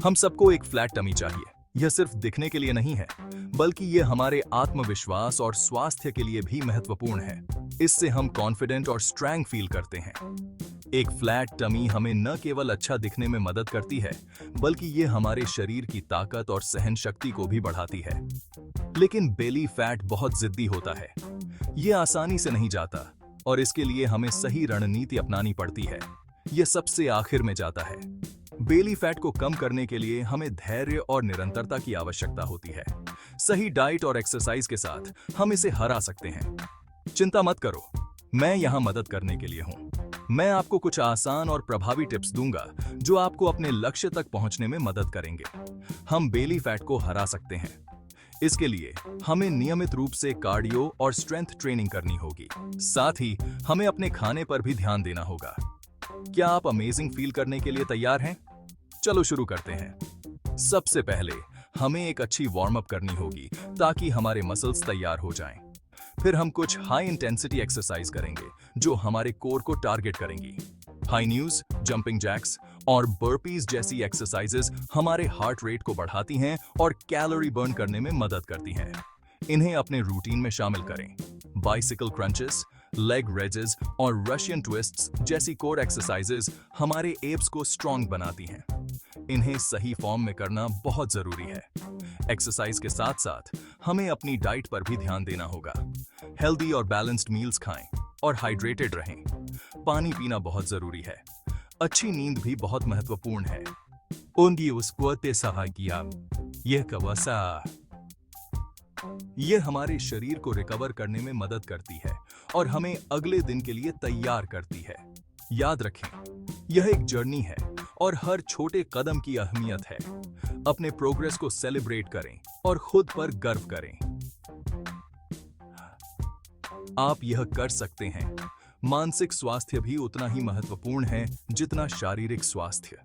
हम सबको एक फ्लैट टमी चाहिए। यह सिर्फ दिखने के लिए नहीं है, बल्कि यह हमारे आत्मविश्वास और स्वास्थ्य के लिए भी महत्वपूर्ण है। इससे हम कॉन्फिडेंट और स्ट्रॉन्ग फील करते हैं। एक फ्लैट टमी हमें न केवल अच्छा दिखने में मदद करती है, बल्कि यह हमारे शरीर की ताकत और सहन शक्ति को भी बढ़ाती है। लेकिन बेली फैट बहुत जिद्दी होता है। यह आसानी से नहीं जाता और इसके लिए हमें सही रणनीति अपनानी पड़ती है। यह सबसे आखिर में जाता है। बेली फैट को कम करने के लिए हमें धैर्य और निरंतरता की आवश्यकता होती है। सही डाइट और एक्सरसाइज के साथ हम इसे हरा सकते हैं। चिंता मत करो, मैं यहाँ मदद करने के लिए हूँ। मैं आपको कुछ आसान और प्रभावी टिप्स दूंगा जो आपको अपने लक्ष्य तक पहुंचने में मदद करेंगे। हम बेली फैट को हरा सकते हैं। इसके लिए हमें नियमित रूप से कार्डियो और स्ट्रेंथ ट्रेनिंग करनी होगी। साथ ही हमें अपने खाने पर भी ध्यान देना होगा। क्या आप अमेजिंग फील करने के लिए तैयार हैं? चलो शुरू करते हैं। सबसे पहले हमें एक अच्छी वार्म अप करनी होगी ताकि हमारे मसल्स तैयार हो जाएं। फिर हम कुछ हाई इंटेंसिटी एक्सरसाइज करेंगे जो हमारे कोर को टारगेट करेंगी। हाई न्यूज, जंपिंग जैक्स और बर्पीज जैसी एक्सरसाइजेस हमारे हार्ट रेट को बढ़ाती हैं और कैलोरी बर्न करने में मदद करती हैं। इन्हें अपने रूटीन में शामिल करें। बाइसिकल क्रंचेस, लेग रेजेस और रशियन ट्विस्ट्स जैसी कोर एक्सरसाइजेस हमारे एब्स को स्ट्रॉन्ग बनाती हैं। इन्हें सही फॉर्म में करना बहुत जरूरी है। एक्सरसाइज के साथ साथ हमें अपनी डाइट पर भी ध्यान देना होगा। हेल्दी और बैलेंस्ड मील्स खाएं और हाइड्रेटेड रहें। पानी पीना बहुत जरूरी है। अच्छी नींद भी बहुत महत्वपूर्ण है। यह हमारे शरीर को रिकवर करने में मदद करती है और हमें अगले दिन के लिए तैयार करती है। याद रखें, यह एक जर्नी है और हर छोटे कदम की अहमियत है। अपने प्रोग्रेस को सेलिब्रेट करें और खुद पर गर्व करें। आप यह कर सकते हैं। मानसिक स्वास्थ्य भी उतना ही महत्वपूर्ण है जितना शारीरिक स्वास्थ्य।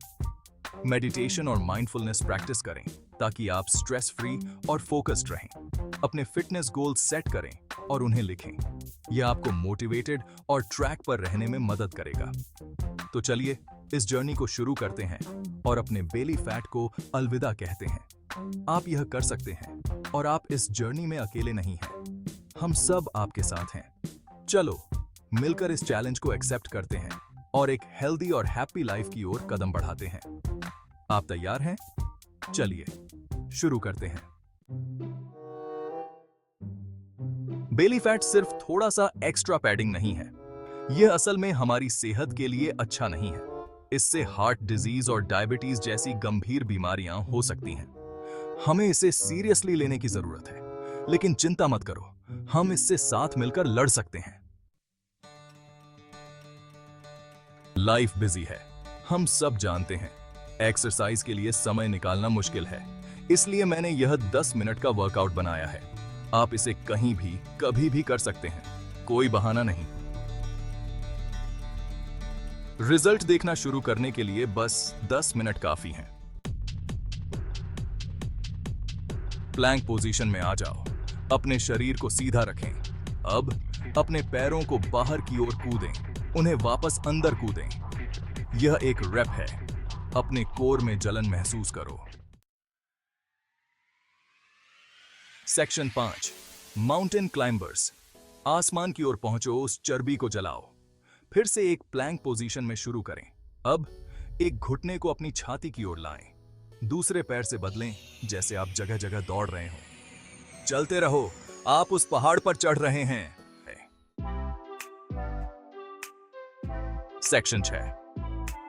मेडिटेशन और माइंडफुलनेस प्रैक्टिस करें ताकि आप स्ट्रेस फ्री और फोकस्ड रहें। अपने फिटनेस गोल्स सेट करें और उन्हें लिखें। यह आपको मोटिवेटेड और ट्रैक पर रहने में मदद करेगा। तो चलिए इस जर्नी को शुरू करते हैं और अपने बेली फैट को अलविदा कहते हैं। आप यह कर सकते हैं और आप इस जर्नी में अकेले नहीं हैं। हम सब आपके साथ हैं। चलो मिलकर इस चैलेंज को एक्सेप्ट करते हैं और एक हेल्दी और हैप्पी लाइफ की ओर कदम बढ़ाते हैं। आप तैयार हैं? चलिए शुरू करते हैं। बेली फैट सिर्फ थोड़ा सा एक्स्ट्रा पैडिंग नहीं है। यह असल में हमारी सेहत के लिए अच्छा नहीं है। इससे हार्ट डिजीज और डायबिटीज जैसी गंभीर बीमारियां हो सकती हैं। हमें इसे सीरियसली लेने की जरूरत है। लेकिन चिंता मत करो, हम इससे साथ मिलकर लड़ सकते हैं। लाइफ बिजी है, हम सब जानते हैं। एक्सरसाइज के लिए समय निकालना मुश्किल है। इसलिए मैंने यह 10 मिनट का वर्कआउट बनाया है। आप इसे कहीं भी कभी भी कर सकते हैं, कोई बहाना नहीं। रिजल्ट देखना शुरू करने के लिए बस 10 मिनट काफी हैं। प्लैंक पोजीशन में आ जाओ। अपने शरीर को सीधा रखें। अब अपने पैरों को बाहर की ओर कूदें, उन्हें वापस अंदर कूदें। यह एक रेप है। अपने कोर में जलन महसूस करो। Section 5, mountain climbers. आसमान की ओर पहुंचो, उस चर्बी को जलाओ। फिर से एक प्लैंक पोजीशन में शुरू करें। अब एक घुटने को अपनी छाती की ओर लाएं। दूसरे पैर से बदलें जैसे आप जगह जगह दौड़ रहे हो। चलते रहो, आप उस पहाड़ पर चढ़ रहे हैं। Section 6,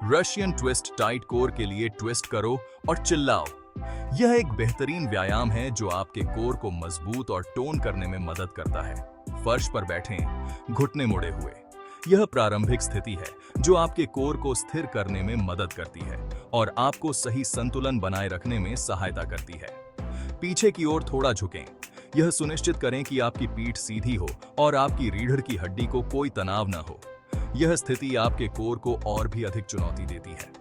Russian twist. Tight core के लिए ट्विस्ट करो और चिल्लाओ। यह एक बेहतरीन व्यायाम है जो आपके कोर को मजबूत और टोन करने में मदद करता है। फर्श पर बैठें, घुटने मुड़े हुए। यह प्रारंभिक स्थिति है जो आपके कोर को स्थिर करने में मदद करती है और आपको सही संतुलन बनाए रखने में सहायता करती है। पीछे की ओर थोड़ा झुकें। यह सुनिश्चित करें कि आपकी पीठ सीधी हो और आपकी रीढ़ की हड्डी को कोई तनाव न हो। यह स्थिति आपके कोर को और भी अधिक चुनौती देती है।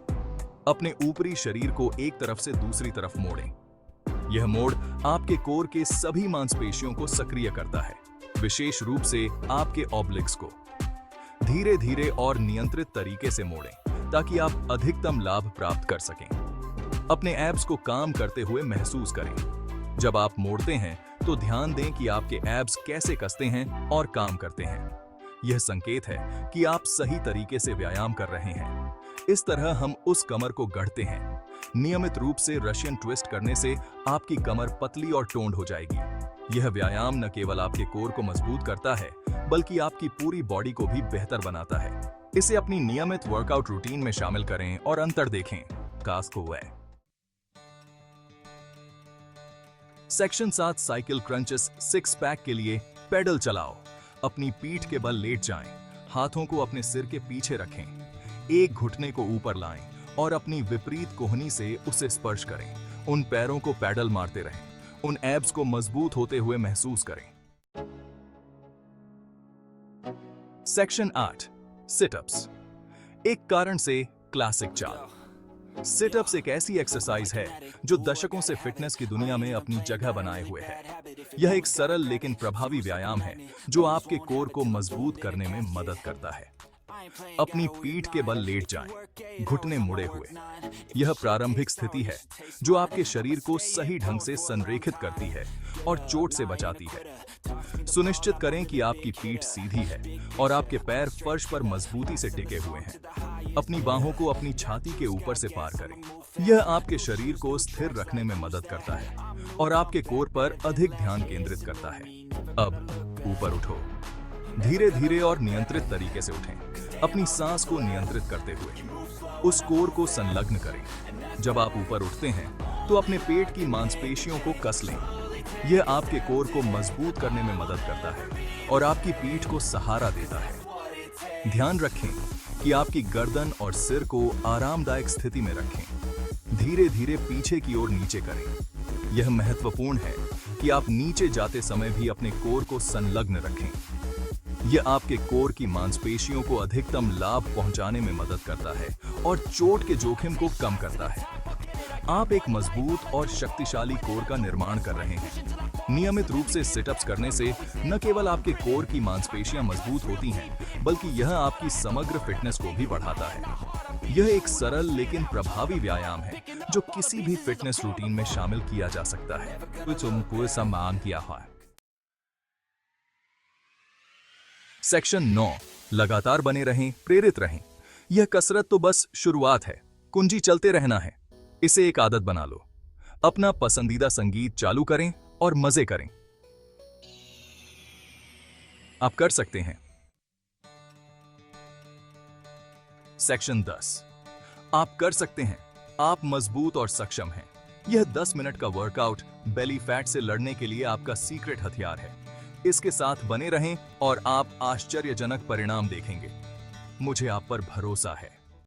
अपने ऊपरी शरीर को एक तरफ से दूसरी तरफ मोड़ें। यह मोड़ आपके कोर के सभी मांसपेशियों को सक्रिय करता है, विशेष रूप से आपके ऑब्लिक्स को। धीरे धीरे और नियंत्रित तरीके से मोड़ें ताकि आप अधिकतम लाभ प्राप्त कर सकें। अपने एब्स को काम करते हुए महसूस करें। जब आप मोड़ते हैं तो ध्यान दें कि आपके एब्स कैसे कसते हैं और काम करते हैं। यह संकेत है कि आप सही तरीके से व्यायाम कर रहे हैं। इस तरह हम उस कमर को गढ़ते हैं। नियमित रूप से रशियन ट्विस्ट करने से आपकी कमर पतली और टोन्ड हो जाएगी। यह व्यायाम न केवल आपके कोर को मजबूत करता है, बल्कि आपकी पूरी बॉडी को भी बेहतर बनाता है। इसे अपनी नियमित वर्कआउट रूटीन में शामिल करें और अंतर देखें। कास्को वे। सेक्शन 7 साइकिल क्रंचेस 6 पैक के लिए पेडल चलाओ। अपनी पीठ के बल लेट जाएं, हाथों को अपने सिर के पीछे रखें, एक घुटने को ऊपर लाएं और अपनी विपरीत कोहनी से उसे स्पर्श करें। उन पैरों को पैडल मारते रहें, उन एब्स को मजबूत होते हुए महसूस करें। Section 8 sit-ups. एक कारण से क्लासिक चाल। सिटअप्स एक ऐसी एक्सरसाइज है जो दशकों से फिटनेस की दुनिया में अपनी जगह बनाए हुए है। यह एक सरल लेकिन प्रभावी व्यायाम है जो आपके कोर को मजबूत करने में मदद करता है। अपनी पीठ के बल लेट जाएं, घुटने मुड़े हुए। यह प्रारंभिक स्थिति है जो आपके शरीर को सही ढंग से संरेखित करती है और चोट से बचाती है। सुनिश्चित करें कि आपकी पीठ सीधी है और आपके पैर फर्श पर मजबूती से टिके हुए हैं। अपनी बाहों को अपनी छाती के ऊपर से पार करें। यह आपके शरीर को स्थिर रखने में मदद करता है और आपके कोर पर अधिक ध्यान केंद्रित करता है। अब ऊपर उठो। धीरे धीरे और नियंत्रित तरीके से उठें। अपनी सांस को नियंत्रित करते हुए उस कोर को संलग्न करें। जब आप ऊपर उठते हैं तो अपने पेट की मांसपेशियों को कस लें। यह आपके कोर को मजबूत करने में मदद करता है और आपकी पीठ को सहारा देता है। ध्यान रखें कि आपकी गर्दन और सिर को आरामदायक स्थिति में रखें। धीरे धीरे पीछे की ओर नीचे करें। यह महत्वपूर्ण है कि आप नीचे जाते समय भी अपने कोर को संलग्न रखें। यह आपके कोर की मांसपेशियों को अधिकतम लाभ पहुंचाने में मदद करता है और चोट के जोखिम को कम करता है। आप एक मजबूत और शक्तिशाली कोर का निर्माण कर रहे हैं। नियमित रूप से सिटअप्स करने से न केवल आपके कोर की मांसपेशियां मजबूत होती हैं, बल्कि यह आपकी समग्र फिटनेस को भी बढ़ाता है। यह एक सरल लेकिन प्रभावी व्यायाम है जो किसी भी फिटनेस रूटीन में शामिल किया जा सकता है। पूरे सम्मान किया है। सेक्शन 9 लगातार बने रहें, प्रेरित रहें। यह कसरत तो बस शुरुआत है, कुंजी चलते रहना है। इसे एक आदत बना लो। अपना पसंदीदा संगीत चालू करें और मजे करें। आप कर सकते हैं। सेक्शन 10 आप कर सकते हैं। आप मजबूत और सक्षम हैं। यह 10 मिनट का वर्कआउट बेली फैट से लड़ने के लिए आपका सीक्रेट हथियार है। इसके साथ बने रहें और आप आश्चर्यजनक परिणाम देखेंगे। मुझे आप पर भरोसा है।